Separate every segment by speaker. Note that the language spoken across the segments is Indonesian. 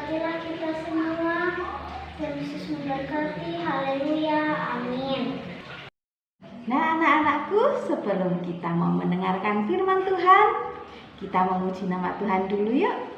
Speaker 1: Berkatilah kita semua. Tuhan Yesus memberkati. Haleluya. Amin.
Speaker 2: Nah, anak-anakku, sebelum kita mau mendengarkan firman Tuhan, kita memuji nama Tuhan dulu yuk.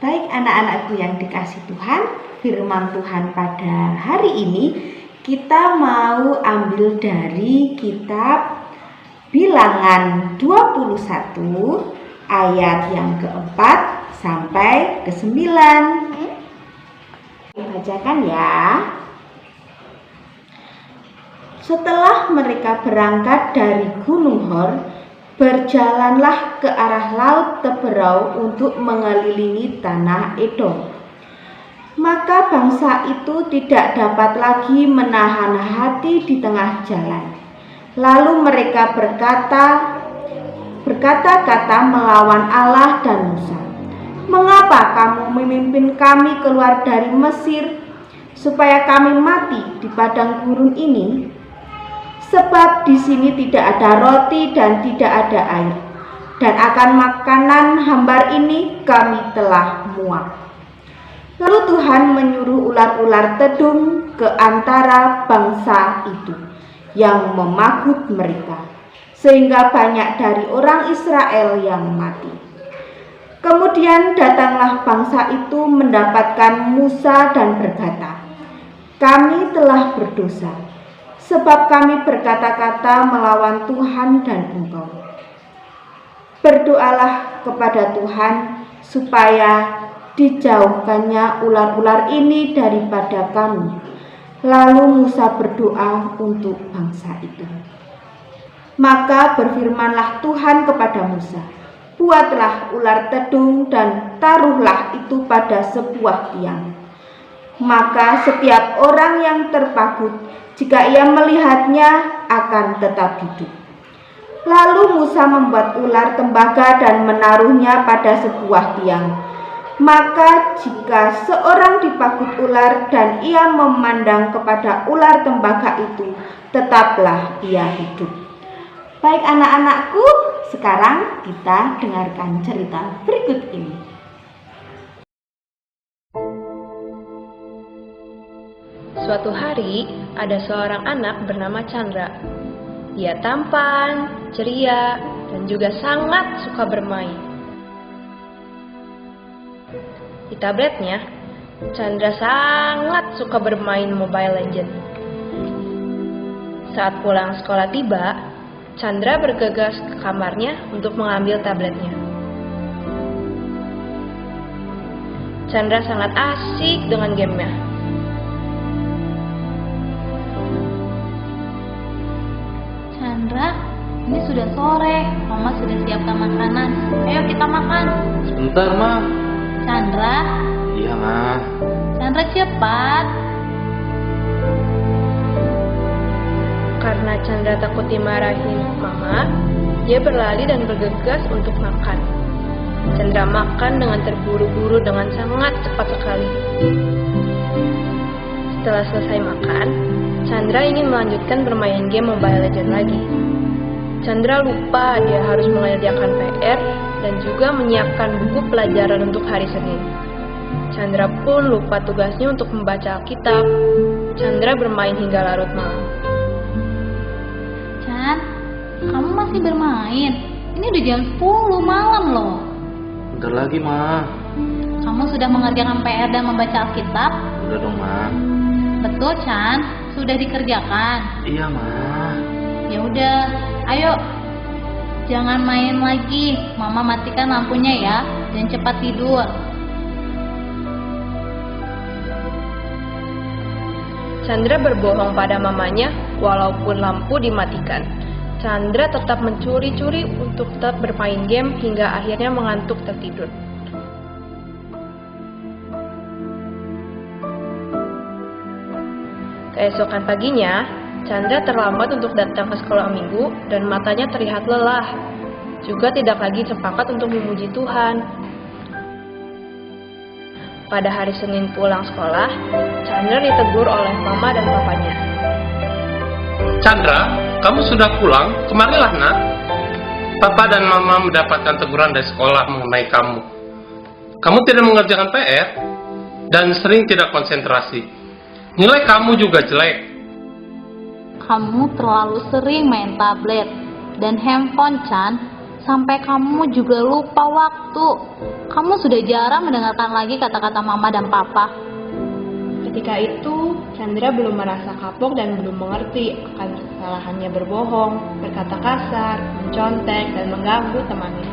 Speaker 2: Baik anak-anakku yang dikasih Tuhan, firman Tuhan pada hari ini kita mau ambil dari kitab Bilangan 21 ayat yang keempat sampai ke-9. Bacakan ya. Setelah mereka berangkat dari Gunung Hor, berjalanlah ke arah Laut Teberau untuk mengelilingi tanah Edom. Maka bangsa itu tidak dapat lagi menahan hati di tengah jalan. Lalu mereka berkata-kata melawan Allah dan Musa. Mengapa kamu memimpin kami keluar dari Mesir, supaya kami mati di padang gurun ini? Sebab di sini tidak ada roti dan tidak ada air, dan akan makanan hambar ini kami telah muak. Lalu Tuhan menyuruh ular-ular tedung ke antara bangsa itu yang memagut mereka, sehingga banyak dari orang Israel yang mati. Kemudian datanglah bangsa itu mendapatkan Musa dan berkata, "Kami telah berdosa, sebab kami berkata-kata melawan Tuhan dan engkau. Berdoalah kepada Tuhan supaya dijauhkannya ular-ular ini daripada kami. Lalu Musa berdoa untuk bangsa itu. Maka berfirmanlah Tuhan kepada Musa, buatlah ular tedung dan taruhlah itu pada sebuah tiang. Maka setiap orang yang terpagut, jika ia melihatnya, akan tetap hidup. Lalu Musa membuat ular tembaga dan menaruhnya pada sebuah tiang. Maka jika seorang dipagut ular dan ia memandang kepada ular tembaga itu, tetaplah ia hidup. Baik anak-anakku, sekarang kita dengarkan cerita berikut ini.
Speaker 3: Suatu hari, ada seorang anak bernama Chandra. Dia tampan, ceria, dan juga sangat suka bermain. Di tabletnya, Chandra sangat suka bermain Mobile Legends. Saat pulang sekolah tiba, Chandra bergegas ke kamarnya untuk mengambil tabletnya. Chandra sangat asik dengan gamenya.
Speaker 4: Chandra, ini sudah sore. Mama sudah siapkan makanan. Ayo kita makan.
Speaker 5: Sebentar, Ma.
Speaker 4: Chandra.
Speaker 5: Iya, Ma.
Speaker 4: Chandra cepat.
Speaker 3: Karena Chandra takut dimarahin Mama, dia berlari dan bergegas untuk makan. Chandra makan dengan terburu-buru dengan sangat cepat sekali. Setelah selesai makan, Chandra ingin melanjutkan bermain game Mobile Legends lagi. Chandra lupa dia harus mengerjakan PR dan juga menyiapkan buku pelajaran untuk hari Senin. Chandra pun lupa tugasnya untuk membaca Alkitab. Chandra bermain hingga larut malam.
Speaker 4: Chan, kamu masih bermain? Ini udah jam 10 malam loh.
Speaker 5: Bentar lagi, Ma.
Speaker 4: Kamu sudah mengerjakan PR dan membaca Alkitab?
Speaker 5: Udah dong, Ma.
Speaker 4: Betul, Chan. Sudah dikerjakan.
Speaker 5: Iya, Ma.
Speaker 4: Ya udah, ayo. Jangan main lagi. Mama matikan lampunya ya, dan cepat tidur.
Speaker 3: Chandra berbohong pada mamanya walaupun lampu dimatikan. Chandra tetap mencuri-curi untuk tetap bermain game hingga akhirnya mengantuk tertidur. Keesokan paginya, Chandra terlambat untuk datang ke sekolah minggu dan matanya terlihat lelah. Juga tidak lagi sepakat untuk memuji Tuhan. Pada hari Senin pulang sekolah, Chandra ditegur oleh mama dan papanya.
Speaker 6: Chandra, kamu sudah pulang? Kemarilah, nak. Papa dan mama mendapatkan teguran dari sekolah mengenai kamu. Kamu tidak mengerjakan PR dan sering tidak konsentrasi. Nilai kamu juga jelek.
Speaker 4: Kamu terlalu sering main tablet dan handphone, Chan. Sampai kamu juga lupa waktu. Kamu sudah jarang mendengarkan lagi kata-kata mama dan papa.
Speaker 3: Ketika itu, Chandra belum merasa kapok dan belum mengerti akan kesalahannya berbohong, berkata kasar, mencontek, dan mengganggu temannya.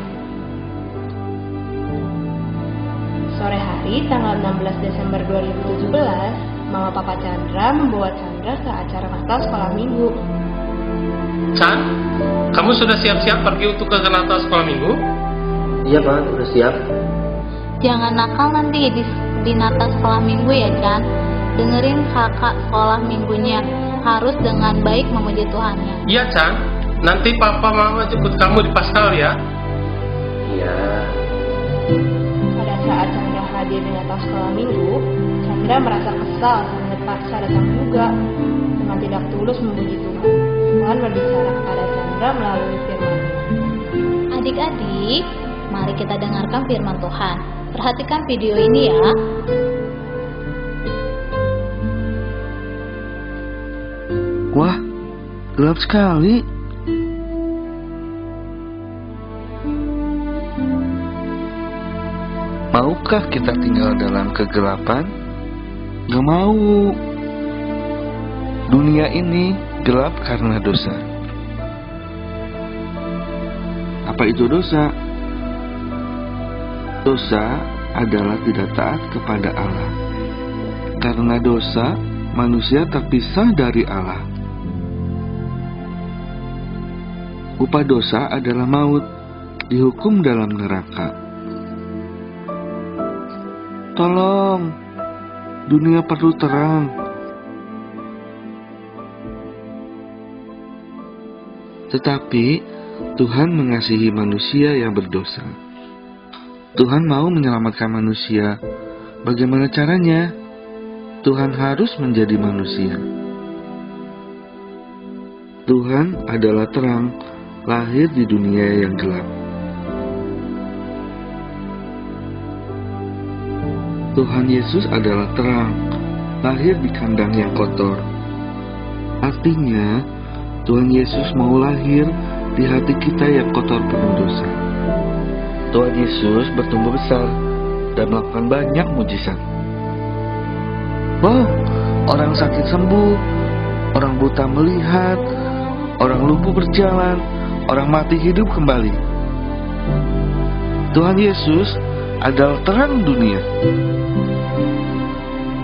Speaker 3: Sore hari, tanggal 16 Desember 2017, Mama Papa Chandra membawa Chandra ke acara Natal sekolah minggu.
Speaker 6: Chan, kamu sudah siap-siap pergi untuk ke Natal sekolah minggu?
Speaker 5: Iya, Pak. Udah siap.
Speaker 4: Jangan nakal nanti di Natal sekolah minggu ya, Chan. Dengerin kakak sekolah minggunya. Harus dengan baik memuji Tuhannya.
Speaker 6: Iya, Chan. Nanti Papa Mama jemput kamu di Paskal ya.
Speaker 5: Iya.
Speaker 3: Pada saat Chandra hadir di Natal sekolah minggu, Chandra merasa kesal dan terpaksa datang juga dengan tidak tulus memuji Tuhan. Tuhan berbicara kepada Chandra melalui firman-Nya.
Speaker 4: Adik-adik, mari kita dengarkan firman Tuhan. Perhatikan video ini ya.
Speaker 7: Wah, gelap sekali. Maukah kita tinggal dalam kegelapan? Gak mau. Dunia ini gelap karena dosa. Apa itu dosa? Dosa adalah tidak taat kepada Allah. Karena dosa, manusia terpisah dari Allah. Upah dosa adalah maut, dihukum dalam neraka. Tolong, dunia perlu terang. Tetapi Tuhan mengasihi manusia yang berdosa. Tuhan mau menyelamatkan manusia. Bagaimana caranya? Tuhan harus menjadi manusia. Tuhan adalah terang, lahir di dunia yang gelap. Tuhan Yesus adalah terang, lahir di kandang yang kotor. Artinya, Tuhan Yesus mau lahir di hati kita yang kotor penuh dosa. Tuhan Yesus bertumbuh besar dan melakukan banyak mujizat. Wow, orang sakit sembuh, orang buta melihat, orang lumpuh berjalan, orang mati hidup kembali. Tuhan Yesus adalah terang dunia.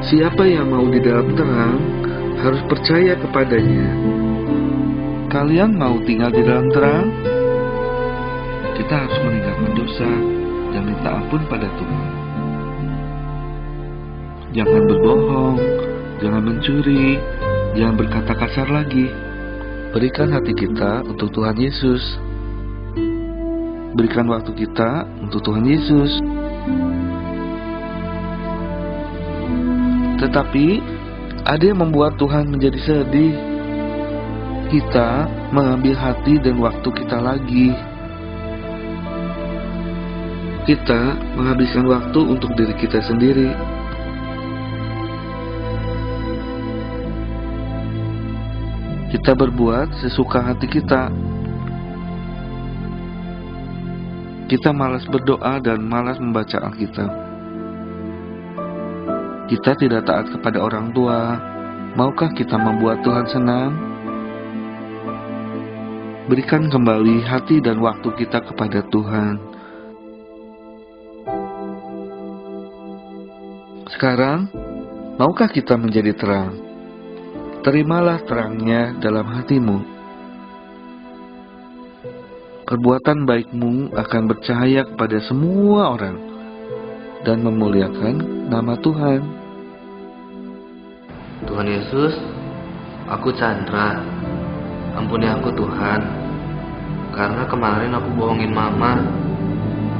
Speaker 7: Siapa yang mau di dalam terang harus percaya kepadanya. Kalian mau tinggal di dalam terang? Kita harus meninggalkan dosa dan minta ampun pada Tuhan. Jangan berbohong, jangan mencuri, jangan berkata kasar lagi. Berikan hati kita untuk Tuhan Yesus. Berikan waktu kita untuk Tuhan Yesus. Tetapi ada yang membuat Tuhan menjadi sedih. Kita mengambil hati dan waktu kita lagi. Kita menghabiskan waktu untuk diri kita sendiri. Kita berbuat sesuka hati kita. Kita malas berdoa dan malas membaca Alkitab. Kita tidak taat kepada orang tua. Maukah kita membuat Tuhan senang? Berikan kembali hati dan waktu kita kepada Tuhan. Sekarang, maukah kita menjadi terang? Terimalah terangnya dalam hatimu. Perbuatan baikmu akan bercahaya kepada semua orang dan memuliakan nama Tuhan.
Speaker 5: Tuhan Yesus, aku Chandra. Ampuni aku Tuhan. Karena kemarin aku bohongin mama.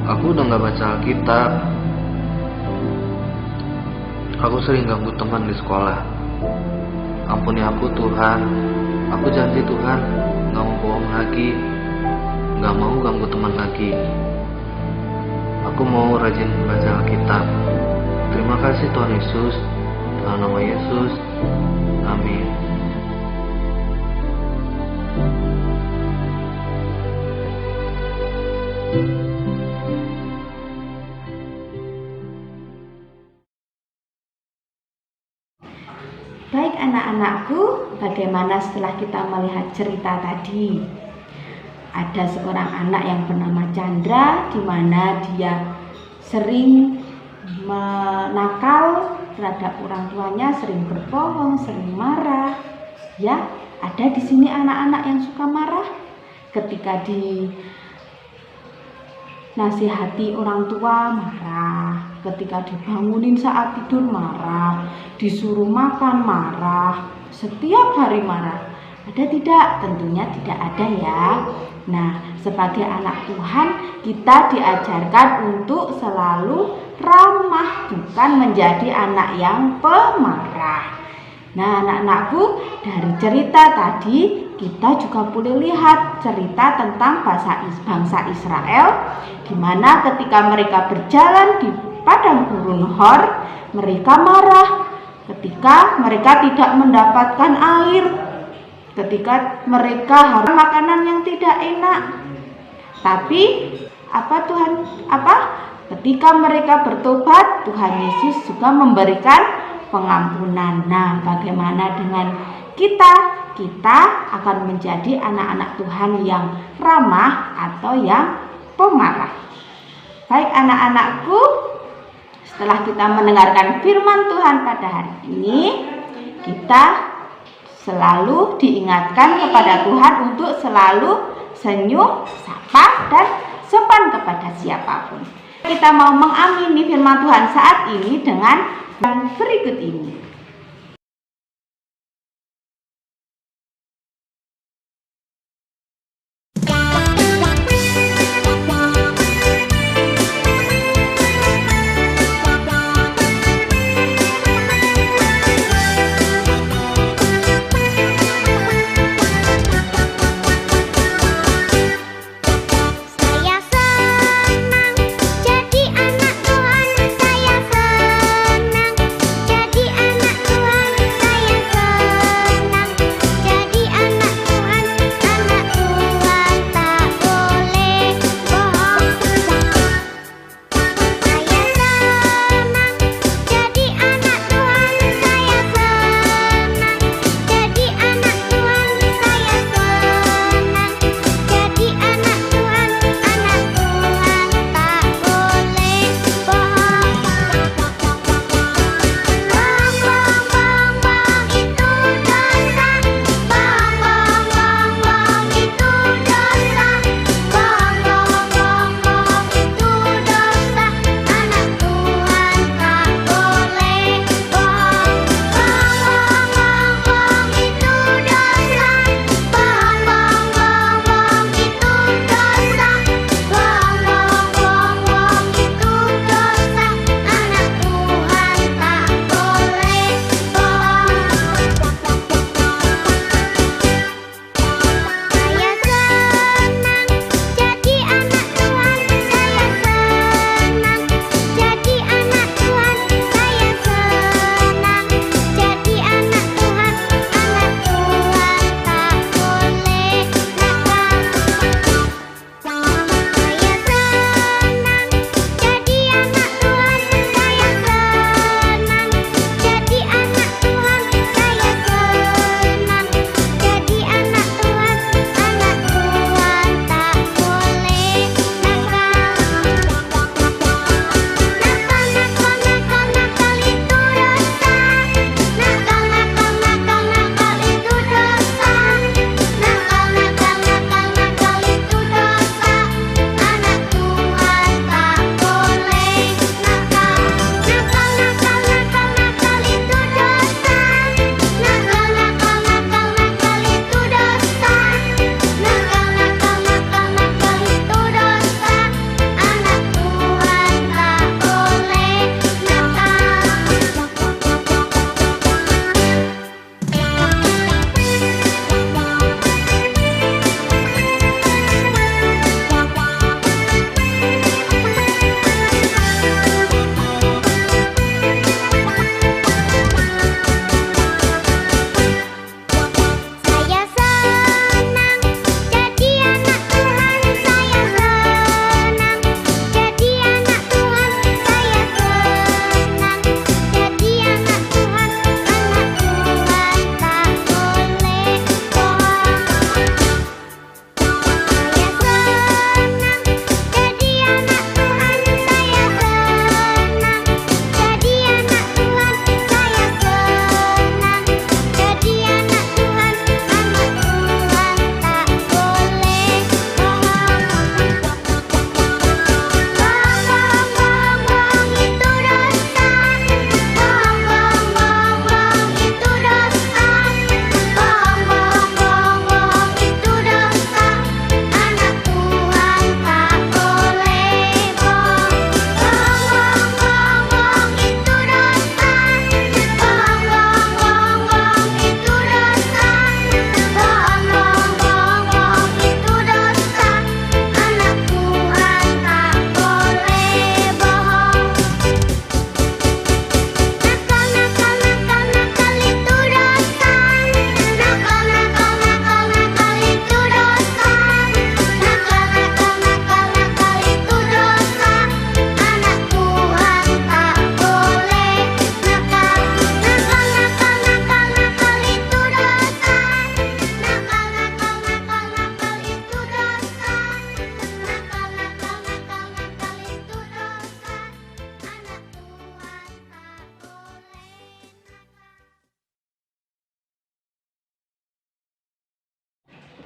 Speaker 5: Aku udah gak baca Alkitab. Aku sering ganggu teman di sekolah. Ampuni aku Tuhan. Aku janji Tuhan gak mau bohong lagi, gak mau ganggu teman lagi. Aku mau rajin baca Alkitab. Terima kasih Tuhan Yesus. Dalam nama Yesus, amin.
Speaker 2: Baik anak-anakku, bagaimana setelah kita melihat cerita tadi? Ada seorang anak yang bernama Chandra, di mana dia sering menakal terhadap orang tuanya, sering berbohong, sering marah. Ya, ada di sini anak-anak yang suka marah ketika dinasihati orang tua marah, ketika dibangunin saat tidur marah, disuruh makan marah, setiap hari marah. Ada tidak? Tentunya tidak ada ya. Nah, sebagai anak Tuhan, kita diajarkan untuk selalu ramah, bukan menjadi anak yang pemarah. Nah, anak-anakku, dari cerita tadi kita juga boleh lihat cerita tentang bangsa Israel, di mana ketika mereka berjalan di padang gurun Hor, mereka marah ketika mereka tidak mendapatkan air, ketika mereka harus makanan yang tidak enak. Tapi ketika mereka bertobat, Tuhan Yesus juga memberikan pengampunan. Nah, bagaimana dengan kita? Kita akan menjadi anak-anak Tuhan yang ramah atau yang pemarah. Baik anak-anakku, Setelah kita mendengarkan firman Tuhan pada hari ini, kita selalu diingatkan kepada Tuhan untuk selalu senyum, sapa, dan sopan kepada siapapun. Kita mau mengamini firman Tuhan saat ini dengan yang berikut ini.
Speaker 1: Saya senang jadi anak Tuhan, saya senang jadi anak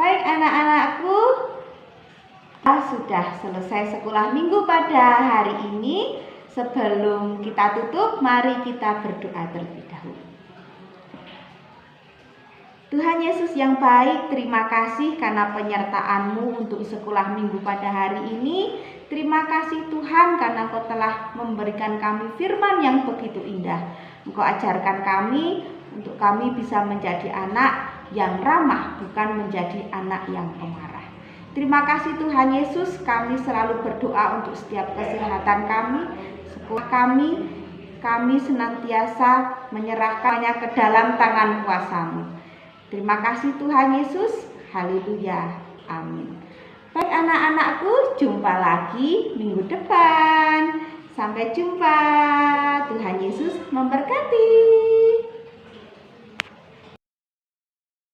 Speaker 2: Baik anak-anakku, sudah selesai sekolah minggu pada hari ini. Sebelum kita tutup, mari kita berdoa terlebih dahulu. Tuhan Yesus yang baik, terima kasih karena penyertaan-Mu untuk sekolah minggu pada hari ini. Terima kasih Tuhan karena Engkau telah memberikan kami firman yang begitu indah. Engkau ajarkan kami untuk kami bisa menjadi anak yang ramah, bukan menjadi anak yang pemarah. Terima kasih Tuhan Yesus, kami selalu berdoa untuk setiap kesehatan kami, sekolah kami senantiasa menyerahkannya ke dalam tangan kuasa-Mu. Terima kasih Tuhan Yesus, haleluya, amin. Baik anak-anakku, jumpa lagi minggu depan. Sampai jumpa, Tuhan Yesus memberkati.